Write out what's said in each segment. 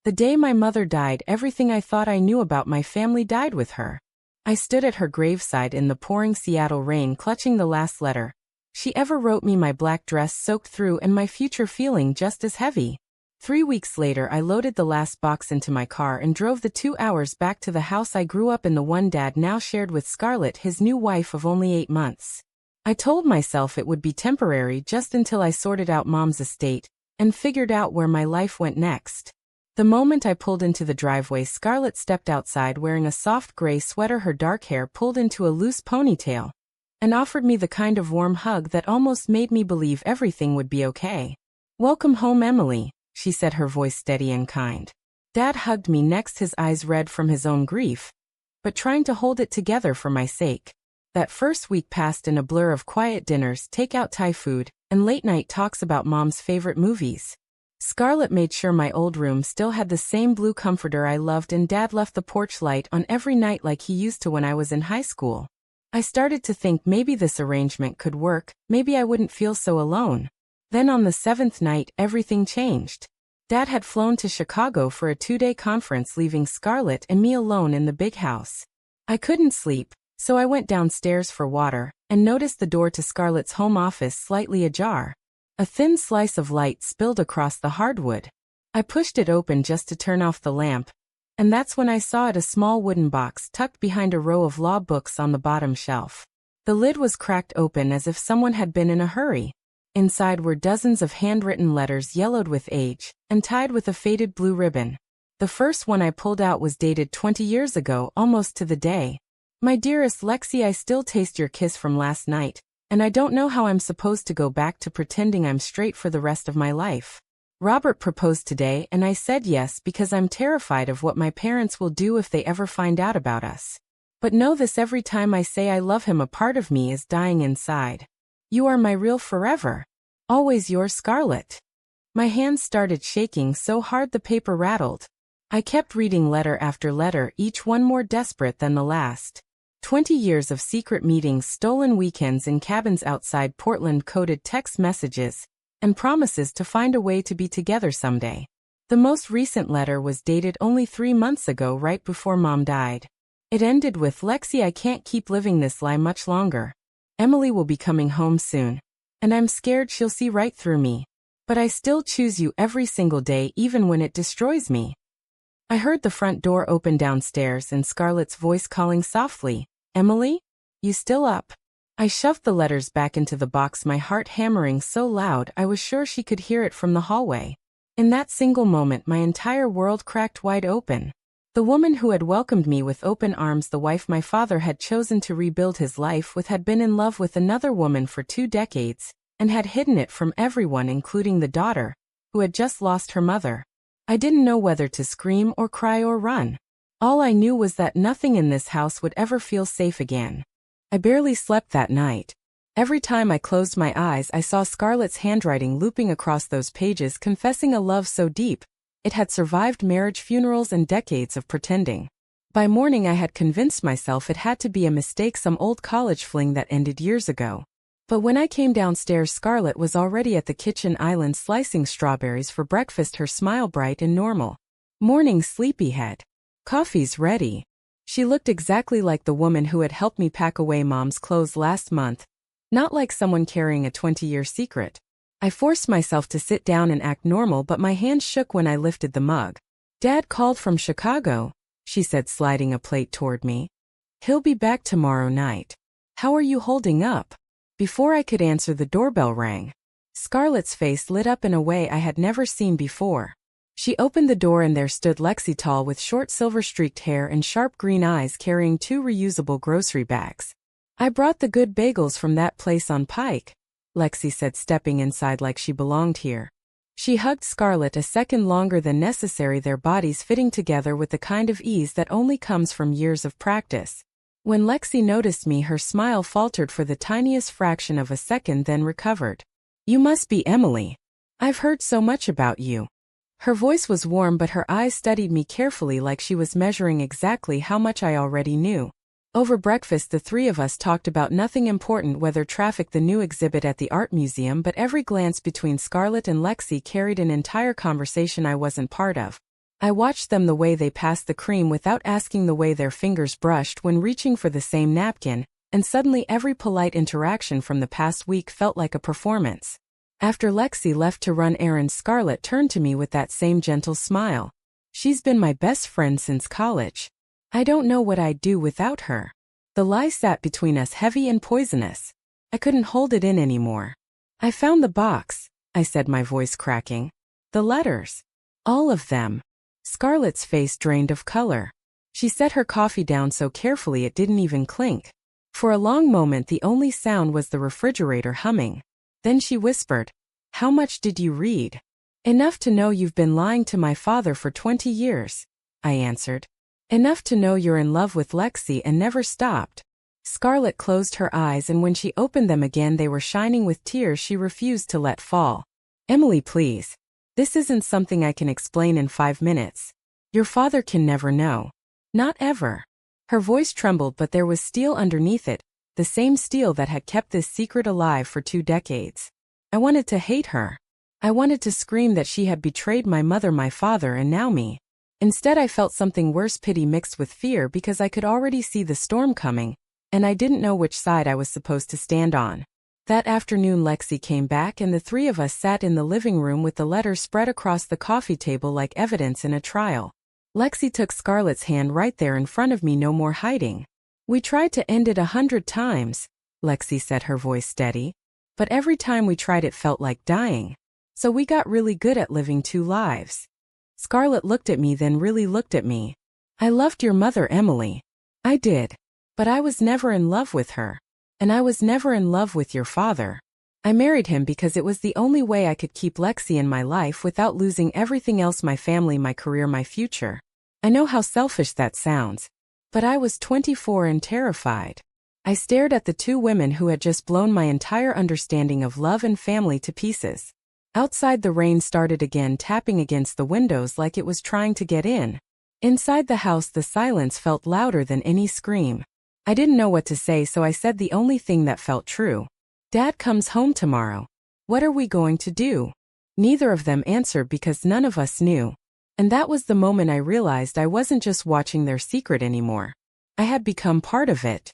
The day my mother died, everything I thought I knew about my family died with her. I stood at her graveside in the pouring Seattle rain, clutching the last letter she ever wrote me, my black dress soaked through and my future feeling just as heavy. 3 weeks later, I loaded the last box into my car and drove the 2 hours back to the house I grew up in, the one Dad now shared with Scarlett, his new wife of only 8 months. I told myself it would be temporary, just until I sorted out Mom's estate and figured out where my life went next. The moment I pulled into the driveway, Scarlett stepped outside wearing a soft gray sweater, her dark hair pulled into a loose ponytail, and offered me the kind of warm hug that almost made me believe everything would be okay. "Welcome home, Emily," she said, her voice steady and kind. Dad hugged me next, his eyes red from his own grief, but trying to hold it together for my sake. That first week passed in a blur of quiet dinners, takeout Thai food, and late-night talks about Mom's favorite movies. Scarlett made sure my old room still had the same blue comforter I loved, and Dad left the porch light on every night like he used to when I was in high school. I started to think maybe this arrangement could work, maybe I wouldn't feel so alone. Then on the 7th night, everything changed. Dad had flown to Chicago for a 2-day conference, leaving Scarlett and me alone in the big house. I couldn't sleep, so I went downstairs for water, and noticed the door to Scarlett's home office slightly ajar. A thin slice of light spilled across the hardwood. I pushed it open just to turn off the lamp, and that's when I saw it, a small wooden box tucked behind a row of law books on the bottom shelf. The lid was cracked open as if someone had been in a hurry. Inside were dozens of handwritten letters, yellowed with age, and tied with a faded blue ribbon. The first one I pulled out was dated 20 years ago, almost to the day. "My dearest Lexi, I still taste your kiss from last night, and I don't know how I'm supposed to go back to pretending I'm straight for the rest of my life. Robert proposed today and I said yes because I'm terrified of what my parents will do if they ever find out about us. But know this, every time I say I love him, a part of me is dying inside. You are my real forever. Always yours, Scarlett." My hands started shaking so hard the paper rattled. I kept reading letter after letter, each one more desperate than the last. 20 years of secret meetings, stolen weekends in cabins outside Portland, coded text messages, and promises to find a way to be together someday. The most recent letter was dated only 3 months ago, right before Mom died. It ended with, "Lexi, I can't keep living this lie much longer. Emily will be coming home soon, and I'm scared she'll see right through me. But I still choose you every single day, even when it destroys me." I heard the front door open downstairs and Scarlett's voice calling softly, "Emily? You still up?" I shoved the letters back into the box, my heart hammering so loud I was sure she could hear it from the hallway. In that single moment, my entire world cracked wide open. The woman who had welcomed me with open arms, the wife my father had chosen to rebuild his life with, had been in love with another woman for 2 decades, and had hidden it from everyone, including the daughter, who had just lost her mother. I didn't know whether to scream or cry or run. All I knew was that nothing in this house would ever feel safe again. I barely slept that night. Every time I closed my eyes, I saw Scarlett's handwriting looping across those pages, confessing a love so deep it had survived marriage, funerals, and decades of pretending. By morning, I had convinced myself it had to be a mistake, some old college fling that ended years ago. But when I came downstairs, Scarlett was already at the kitchen island slicing strawberries for breakfast, her smile bright and normal. "Morning, sleepyhead. Coffee's ready." She looked exactly like the woman who had helped me pack away Mom's clothes last month, not like someone carrying a 20-year secret. I forced myself to sit down and act normal, but my hands shook when I lifted the mug. "Dad called from Chicago," she said, sliding a plate toward me. "He'll be back tomorrow night. How are you holding up?" Before I could answer, the doorbell rang. Scarlett's face lit up in a way I had never seen before. She opened the door and there stood Lexi, tall with short silver-streaked hair and sharp green eyes, carrying 2 reusable grocery bags. "I brought the good bagels from that place on Pike," Lexi said, stepping inside like she belonged here. She hugged Scarlett a second longer than necessary, their bodies fitting together with the kind of ease that only comes from years of practice. When Lexi noticed me, her smile faltered for the tiniest fraction of a second, then recovered. "You must be Emily. I've heard so much about you." Her voice was warm, but her eyes studied me carefully, like she was measuring exactly how much I already knew. Over breakfast, the 3 of us talked about nothing important, weather, traffic, the new exhibit at the art museum, but every glance between Scarlett and Lexi carried an entire conversation I wasn't part of. I watched them the way they passed the cream without asking, the way their fingers brushed when reaching for the same napkin, and suddenly every polite interaction from the past week felt like a performance. After Lexi left to run errands, Scarlett turned to me with that same gentle smile. She's been my best friend since college. I don't know what I'd do without her. The lie sat between us, heavy and poisonous. I couldn't hold it in anymore. I found the box, I said, my voice cracking. The letters. All of them. Scarlett's face drained of color. She set her coffee down so carefully it didn't even clink. For a long moment the only sound was the refrigerator humming. Then she whispered, "How much did you read?" "Enough to know you've been lying to my father for 20 years, I answered. "Enough to know you're in love with Lexi and never stopped." Scarlett closed her eyes, and when she opened them again they were shining with tears she refused to let fall. "Emily, please. This isn't something I can explain in 5 minutes. Your father can never know. Not ever." Her voice trembled, but there was steel underneath it, the same steel that had kept this secret alive for 2 decades. I wanted to hate her. I wanted to scream that she had betrayed my mother, my father, and now me. Instead I felt something worse, pity mixed with fear, because I could already see the storm coming, and I didn't know which side I was supposed to stand on. That afternoon Lexi came back and the 3 of us sat in the living room with the letter spread across the coffee table like evidence in a trial. Lexi took Scarlett's hand right there in front of me. "No more hiding. We tried to end it 100 times, Lexi said, her voice steady. But every time we tried it felt like dying. So we got really good at living 2 lives. Scarlett looked at me, then really looked at me. "I loved your mother, Emily. I did. But I was never in love with her. And I was never in love with your father. I married him because it was the only way I could keep Lexi in my life without losing everything else, my family, my career, my future. I know how selfish that sounds. But I was 24 and terrified." I stared at the 2 women who had just blown my entire understanding of love and family to pieces. Outside the rain started again, tapping against the windows like it was trying to get in. Inside the house the silence felt louder than any scream. I didn't know what to say, so I said the only thing that felt true. "Dad comes home tomorrow. What are we going to do?" Neither of them answered because none of us knew. And that was the moment I realized I wasn't just watching their secret anymore. I had become part of it.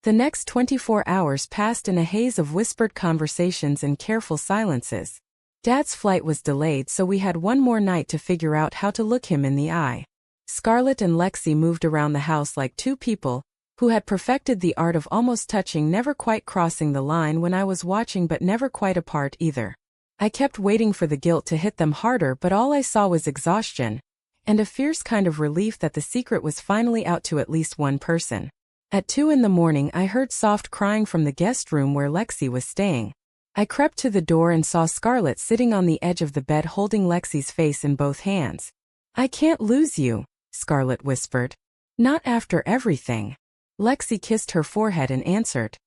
The next 24 hours passed in a haze of whispered conversations and careful silences. Dad's flight was delayed, so we had one more night to figure out how to look him in the eye. Scarlett and Lexi moved around the house like 2 people who had perfected the art of almost touching, never quite crossing the line when I was watching, but never quite apart either. I kept waiting for the guilt to hit them harder, but all I saw was exhaustion and a fierce kind of relief that the secret was finally out to at least one person. At 2 in the morning I heard soft crying from the guest room where Lexi was staying. I crept to the door and saw Scarlett sitting on the edge of the bed holding Lexi's face in both hands. "I can't lose you," Scarlett whispered. "Not after everything." Lexi kissed her forehead and answered,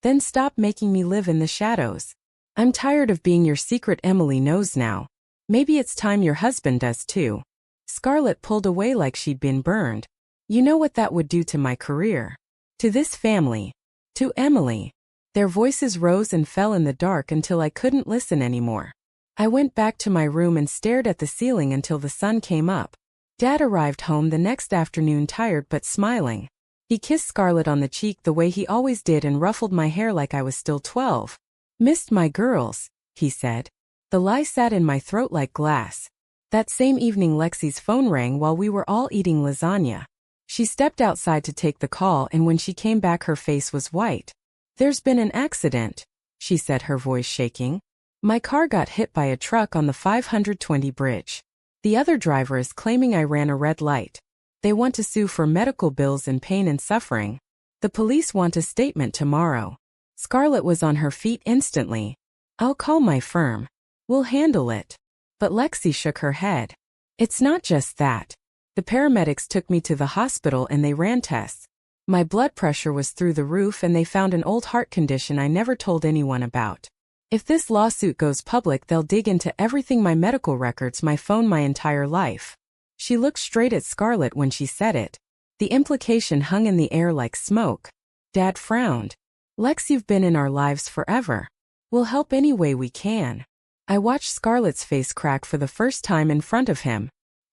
"Then stop making me live in the shadows. I'm tired of being your secret. Emily knows now. Maybe it's time your husband does too." Scarlett pulled away like she'd been burned. "You know what that would do to my career. To this family. To Emily." Their voices rose and fell in the dark until I couldn't listen anymore. I went back to my room and stared at the ceiling until the sun came up. Dad arrived home the next afternoon, tired but smiling. He kissed Scarlett on the cheek the way he always did and ruffled my hair like I was still 12. "Missed my girls," he said. The lie sat in my throat like glass. That same evening Lexi's phone rang while we were all eating lasagna. She stepped outside to take the call, and when she came back her face was white. "There's been an accident," she said, her voice shaking. "My car got hit by a truck on the 520 bridge. The other driver is claiming I ran a red light. They want to sue for medical bills and pain and suffering. The police want a statement tomorrow." Scarlett was on her feet instantly. "I'll call my firm. We'll handle it." But Lexi shook her head. "It's not just that. The paramedics took me to the hospital and they ran tests. My blood pressure was through the roof and they found an old heart condition I never told anyone about. If this lawsuit goes public, they'll dig into everything, my medical records, my phone, my entire life." She looked straight at Scarlett when she said it. The implication hung in the air like smoke. Dad frowned. "Lex, you've been in our lives forever. We'll help any way we can." I watched Scarlett's face crack for the first time in front of him.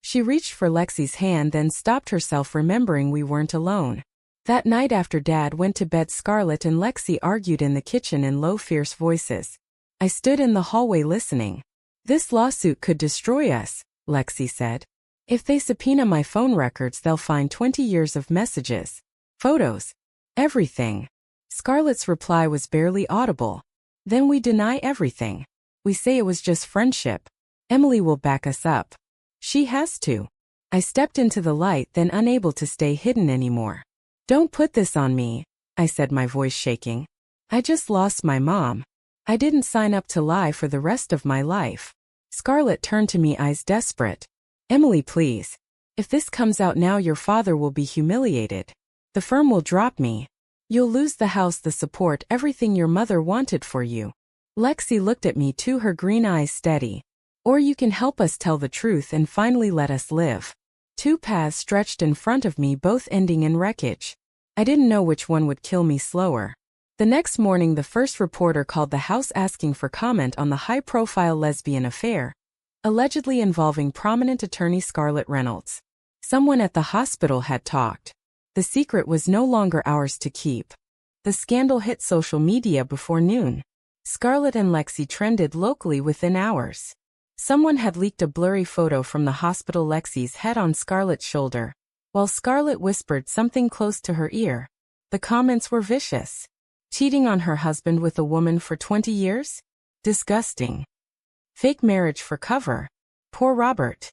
She reached for Lexi's hand, then stopped herself, remembering we weren't alone. That night after Dad went to bed, Scarlett and Lexi argued in the kitchen in low, fierce voices. I stood in the hallway listening. "This lawsuit could destroy us," Lexi said. "If they subpoena my phone records, they'll find 20 years of messages, photos, everything." Scarlett's reply was barely audible. "Then we deny everything. We say it was just friendship. Emily will back us up. She has to." I stepped into the light, then unable to stay hidden anymore. "Don't put this on me," I said, my voice shaking. "I just lost my mom. I didn't sign up to lie for the rest of my life." Scarlett turned to me, eyes desperate. "Emily, please. If this comes out now, your father will be humiliated. The firm will drop me. You'll lose the house, the support, everything your mother wanted for you." Lexi looked at me too, her green eyes steady. "Or you can help us tell the truth and finally let us live." Two paths stretched in front of me, both ending in wreckage. I didn't know which one would kill me slower. The next morning, the first reporter called the house asking for comment on the high-profile lesbian affair, allegedly involving prominent attorney Scarlett Reynolds. Someone at the hospital had talked. The secret was no longer ours to keep. The scandal hit social media before noon. Scarlett and Lexi trended locally within hours. Someone had leaked a blurry photo from the hospital, Lexi's head on Scarlett's shoulder, while Scarlett whispered something close to her ear. The comments were vicious. Cheating on her husband with a woman for 20 years? Disgusting. Fake marriage for cover. Poor Robert.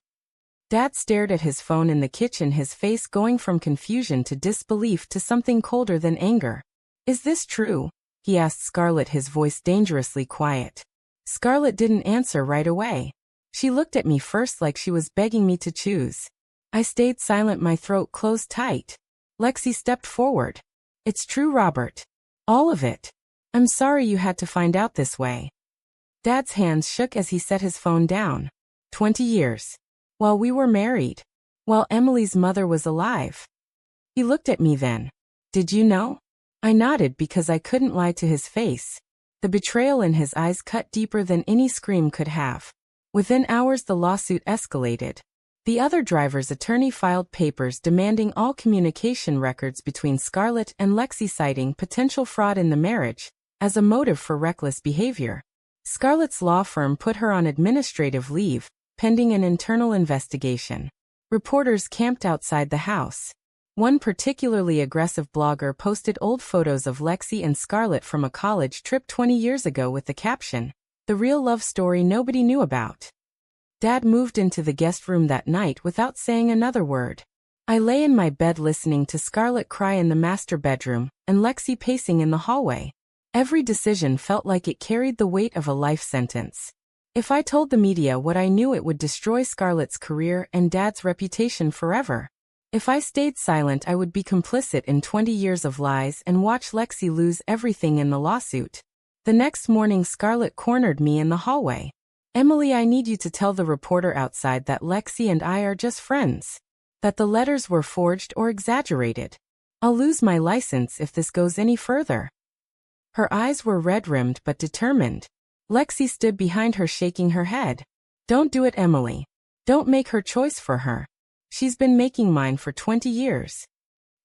Dad stared at his phone in the kitchen, his face going from confusion to disbelief to something colder than anger. "Is this true?" he asked Scarlett, his voice dangerously quiet. Scarlett didn't answer right away. She looked at me first like she was begging me to choose. I stayed silent, my throat closed tight. Lexi stepped forward. "It's true, Robert. All of it. I'm sorry you had to find out this way." Dad's hands shook as he set his phone down. 20 years. While we were married. While Emily's mother was alive. He looked at me then. "Did you know?" I nodded because I couldn't lie to his face. The betrayal in his eyes cut deeper than any scream could have. Within hours, the lawsuit escalated. The other driver's attorney filed papers demanding all communication records between Scarlett and Lexi, citing potential fraud in the marriage as a motive for reckless behavior. Scarlett's law firm put her on administrative leave, pending an internal investigation. Reporters camped outside the house. One particularly aggressive blogger posted old photos of Lexi and Scarlett from a college trip 20 years ago with the caption, "The real love story nobody knew about." Dad moved into the guest room that night without saying another word. I lay in my bed listening to Scarlett cry in the master bedroom and Lexi pacing in the hallway. Every decision felt like it carried the weight of a life sentence. If I told the media what I knew, it would destroy Scarlett's career and Dad's reputation forever. If I stayed silent, I would be complicit in 20 years of lies and watch Lexi lose everything in the lawsuit. The next morning, Scarlett cornered me in the hallway. "Emily, I need you to tell the reporter outside that Lexi and I are just friends. That the letters were forged or exaggerated. I'll lose my license if this goes any further." Her eyes were red-rimmed but determined. Lexi stood behind her, shaking her head. "Don't do it, Emily. Don't make her choice for her. She's been making mine for 20 years.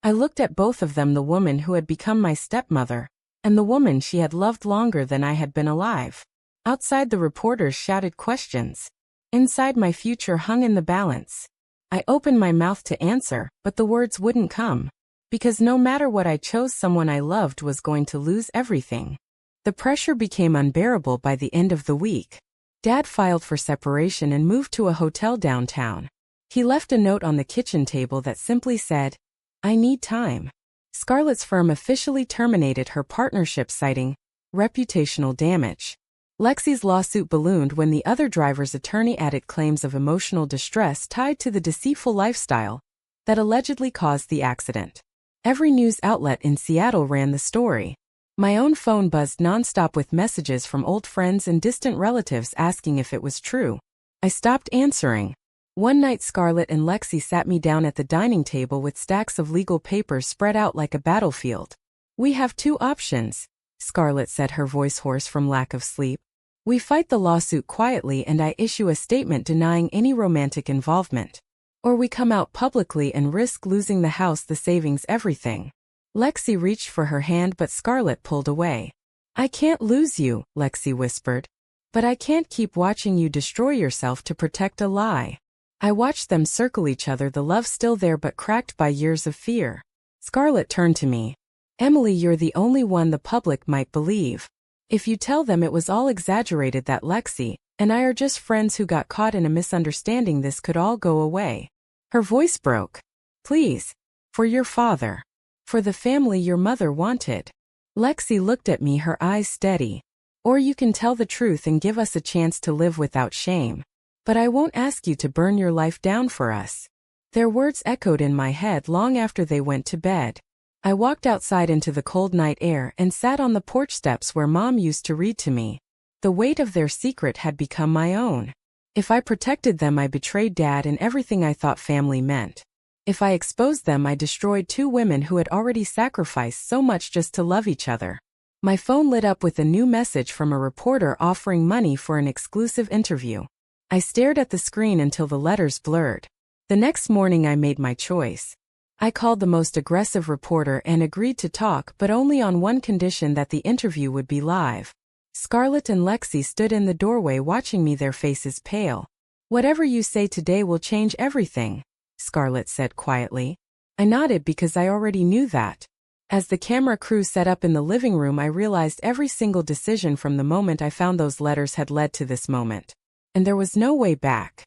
I looked at both of them, the woman who had become my stepmother, and the woman she had loved longer than I had been alive. Outside, the reporters shouted questions. Inside, my future hung in the balance. I opened my mouth to answer, but the words wouldn't come. Because no matter what I chose, someone I loved was going to lose everything. The pressure became unbearable by the end of the week. Dad filed for separation and moved to a hotel downtown. He left a note on the kitchen table that simply said, "I need time." Scarlett's firm officially terminated her partnership, citing reputational damage. Lexi's lawsuit ballooned when the other driver's attorney added claims of emotional distress tied to the deceitful lifestyle that allegedly caused the accident. Every news outlet in Seattle ran the story. My own phone buzzed nonstop with messages from old friends and distant relatives asking if it was true. I stopped answering. One night, Scarlett and Lexi sat me down at the dining table with stacks of legal papers spread out like a battlefield. "We have two options," Scarlett said, her voice hoarse from lack of sleep. "We fight the lawsuit quietly and I issue a statement denying any romantic involvement. Or we come out publicly and risk losing the house, the savings, everything." Lexi reached for her hand, but Scarlett pulled away. "I can't lose you," Lexi whispered. "But I can't keep watching you destroy yourself to protect a lie." I watched them circle each other, the love still there but cracked by years of fear. Scarlett turned to me. "Emily, you're the only one the public might believe. If you tell them it was all exaggerated, that Lexi and I are just friends who got caught in a misunderstanding, this could all go away." Her voice broke. "Please. For your father. For the family your mother wanted." Lexi looked at me, her eyes steady. "Or you can tell the truth and give us a chance to live without shame. But I won't ask you to burn your life down for us." Their words echoed in my head long after they went to bed. I walked outside into the cold night air and sat on the porch steps where Mom used to read to me. The weight of their secret had become my own. If I protected them, I betrayed Dad and everything I thought family meant. If I exposed them, I destroyed two women who had already sacrificed so much just to love each other. My phone lit up with a new message from a reporter offering money for an exclusive interview. I stared at the screen until the letters blurred. The next morning I made my choice. I called the most aggressive reporter and agreed to talk, but only on one condition: that the interview would be live. Scarlett and Lexi stood in the doorway watching me, their faces pale. "Whatever you say today will change everything," Scarlett said quietly. I nodded because I already knew that. As the camera crew set up in the living room, I realized every single decision from the moment I found those letters had led to this moment. And there was no way back.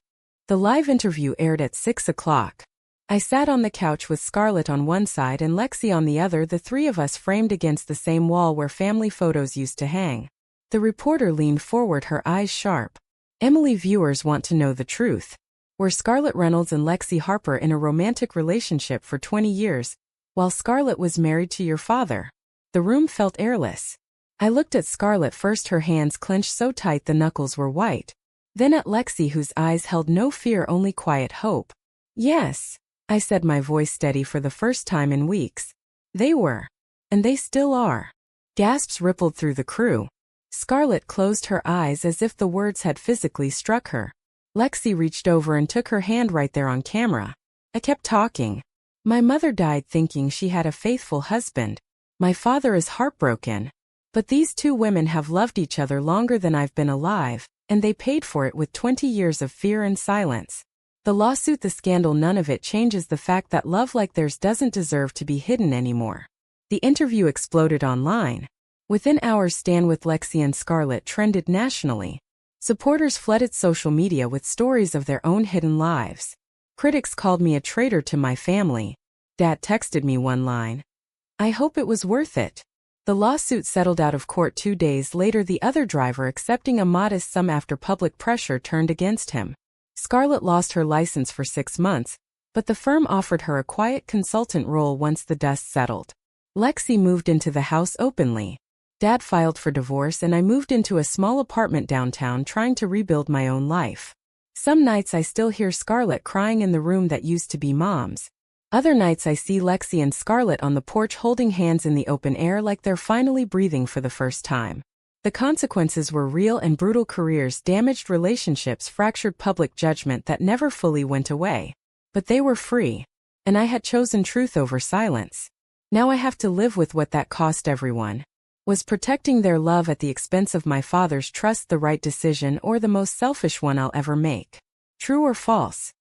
The live interview aired at 6 o'clock. I sat on the couch with Scarlett on one side and Lexi on the other, the three of us framed against the same wall where family photos used to hang. The reporter leaned forward, her eyes sharp. "Emily, viewers want to know the truth. Were Scarlett Reynolds and Lexi Harper in a romantic relationship for 20 years, while Scarlett was married to your father?" The room felt airless. I looked at Scarlett first, her hands clenched so tight the knuckles were white. Then at Lexi, whose eyes held no fear, only quiet hope. "Yes," I said, my voice steady for the first time in weeks. "They were. And they still are." Gasps rippled through the crew. Scarlett closed her eyes as if the words had physically struck her. Lexi reached over and took her hand, right there on camera. I kept talking. "My mother died thinking she had a faithful husband. My father is heartbroken. But these two women have loved each other longer than I've been alive, and they paid for it with 20 years of fear and silence. The lawsuit, the scandal, none of it changes the fact that love like theirs doesn't deserve to be hidden anymore." The interview exploded online. Within hours, Stan with Lexi and Scarlett trended nationally. Supporters flooded social media with stories of their own hidden lives. Critics called me a traitor to my family. Dad texted me one line. "I hope it was worth it." The lawsuit settled out of court 2 days later, the other driver accepting a modest sum after public pressure turned against him. Scarlett lost her license for 6 months, but the firm offered her a quiet consultant role once the dust settled. Lexi moved into the house openly. Dad filed for divorce and I moved into a small apartment downtown, trying to rebuild my own life. Some nights I still hear Scarlett crying in the room that used to be Mom's. Other nights I see Lexi and Scarlett on the porch holding hands in the open air, like they're finally breathing for the first time. The consequences were real and brutal: careers damaged, relationships fractured, public judgment that never fully went away. But they were free. And I had chosen truth over silence. Now I have to live with what that cost everyone. Was protecting their love at the expense of my father's trust the right decision, or the most selfish one I'll ever make? True or false?